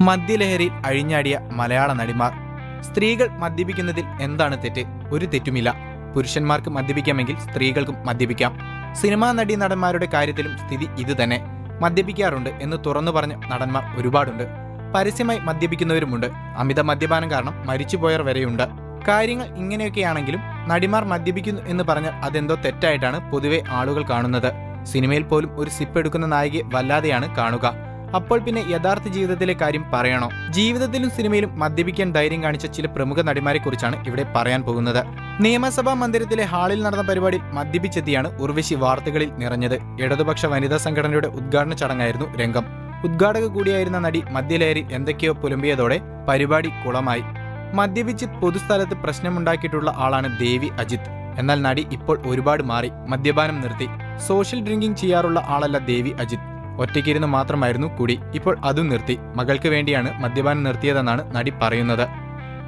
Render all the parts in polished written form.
മദ്യലഹരിയിൽ അഴിഞ്ഞാടിയ മലയാള നടിമാർ. സ്ത്രീകൾ മദ്യപിക്കുന്നതിൽ എന്താണ് തെറ്റ്? ഒരു തെറ്റുമില്ല. പുരുഷന്മാർക്ക് മദ്യപിക്കാമെങ്കിൽ സ്ത്രീകൾക്കും മദ്യപിക്കാം. സിനിമാ നടന്മാരുടെ കാര്യത്തിലും സ്ഥിതി ഇതുതന്നെ. മദ്യപിക്കാറുണ്ട് എന്ന് തുറന്നു പറഞ്ഞ നടന്മാർ ഒരുപാടുണ്ട്. പരസ്യമായി മദ്യപിക്കുന്നവരുമുണ്ട്. അമിത മദ്യപാനം കാരണം മരിച്ചുപോയവർ വരെയുണ്ട്. കാര്യങ്ങൾ ഇങ്ങനെയൊക്കെയാണെങ്കിലും നടിമാർ മദ്യപിക്കുന്നു എന്ന് പറഞ്ഞാൽ അതെന്തോ തെറ്റായിട്ടാണ് പൊതുവെ ആളുകൾ കാണുന്നത്. സിനിമയിൽ പോലും ഒരു സിപ്പ് എടുക്കുന്ന നായികയെ വല്ലാതെയാണ് കാണുക. അപ്പോൾ പിന്നെ യഥാർത്ഥ ജീവിതത്തിലെ കാര്യം പറയണോ? ജീവിതത്തിലും സിനിമയിലും മദ്യപിക്കാൻ ധൈര്യം കാണിച്ച ചില പ്രമുഖ നടിമാരെ കുറിച്ചാണ് ഇവിടെ പറയാൻ പോകുന്നത്. നിയമസഭാ മന്ദിരത്തിലെ ഹാളിൽ നടന്ന പരിപാടിയിൽ മദ്യപിച്ചെത്തിയാണ് ഉർവശി വാർത്തകളിൽ നിറഞ്ഞത്. ഇടതുപക്ഷ വനിതാ സംഘടനയുടെ ഉദ്ഘാടന ചടങ്ങായിരുന്നു രംഗം. ഉദ്ഘാടക കൂടിയായിരുന്ന നടി മദ്യലഹരി എന്തൊക്കെയോ പുലമ്പിയതോടെ പരിപാടി കുളമായി. മദ്യപിച്ച് പൊതുസ്ഥലത്ത് പ്രശ്നമുണ്ടാക്കിയിട്ടുള്ള ആളാണ് ദേവി അജിത്ത്. എന്നാൽ നടി ഇപ്പോൾ ഒരുപാട് മാറി. മദ്യപാനം നിർത്തി. സോഷ്യൽ ഡ്രിങ്കിങ് ചെയ്യാറുള്ള ആളല്ല ദേവി അജിത്ത്. ഒറ്റയ്ക്കിരുന്ന് മാത്രമായിരുന്നു കുടി. ഇപ്പോൾ അതും നിർത്തി. മകൾക്ക് വേണ്ടിയാണ് മദ്യപാനം നിർത്തിയതെന്നാണ് നടി പറയുന്നത്.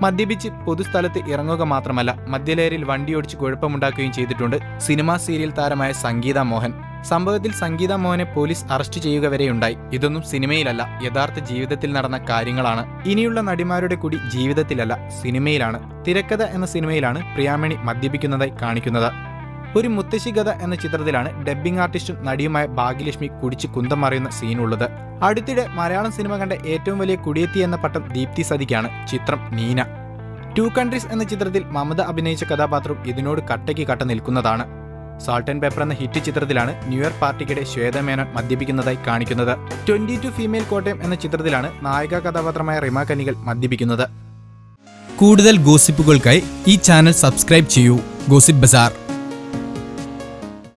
മദ്യപിച്ച് പൊതുസ്ഥലത്ത് ഇറങ്ങുക മാത്രമല്ല, മദ്യലഹരിയിൽ വണ്ടിയോടിച്ച് കുഴപ്പമുണ്ടാക്കുകയും ചെയ്തിട്ടുണ്ട് സിനിമാ സീരിയൽ താരമായ സംഗീത മോഹൻ. സംഭവത്തിൽ സംഗീത മോഹനെ പോലീസ് അറസ്റ്റ് ചെയ്യുക വരെയുണ്ടായി. ഇതൊന്നും സിനിമയിലല്ല, യഥാർത്ഥ ജീവിതത്തിൽ നടന്ന കാര്യങ്ങളാണ്. ഇനിയുള്ള നടിമാരുടെ കൂടി ജീവിതത്തിലല്ല, സിനിമയിലാണ്. തിരക്കഥ എന്ന സിനിമയിലാണ് പ്രിയാമണി മദ്യപിക്കുന്നതായി കാണിക്കുന്നത്. ഒരു മുത്തശ്ശി കഥ എന്ന ചിത്രത്തിലാണ് ഡബ്ബിംഗ് ആർട്ടിസ്റ്റും നടിയുമായ ഭാഗ്യലക്ഷ്മി കുടിച്ച് കുന്തം മറിയുന്ന സീനുള്ളത്. അടുത്തിടെ മലയാളം സിനിമ കണ്ട ഏറ്റവും വലിയ കുടിയെത്തി എന്ന പട്ടം ദീപ്തി സതിക്കാണ്. ചിത്രം നീന. 2 കൺട്രീസ് എന്ന ചിത്രത്തിൽ മമത അഭിനയിച്ച കഥാപാത്രം ഇതിനോട് കട്ടയ്ക്ക് കട്ട നിൽക്കുന്നതാണ്. സാൾട്ട് ആൻഡ് പെപ്പർ എന്ന ഹിറ്റ് ചിത്രത്തിലാണ് ന്യൂ ഇയർ പാർട്ടിക്കിടെ ശ്വേത മേനോൻ മദ്യപിക്കുന്നതായി കാണിക്കുന്നത്. 22 ഫീമെയിൽ കോട്ടയം എന്ന ചിത്രത്തിലാണ് നായിക കഥാപാത്രമായ റിമ കനികൾ മദ്യപിക്കുന്നത്. കൂടുതൽ ഗോസിപ്പുകൾക്കായി ഈ ചാനൽ സബ്സ്ക്രൈബ് ചെയ്യൂ. ഗോസിപ്പ് ബസാർ.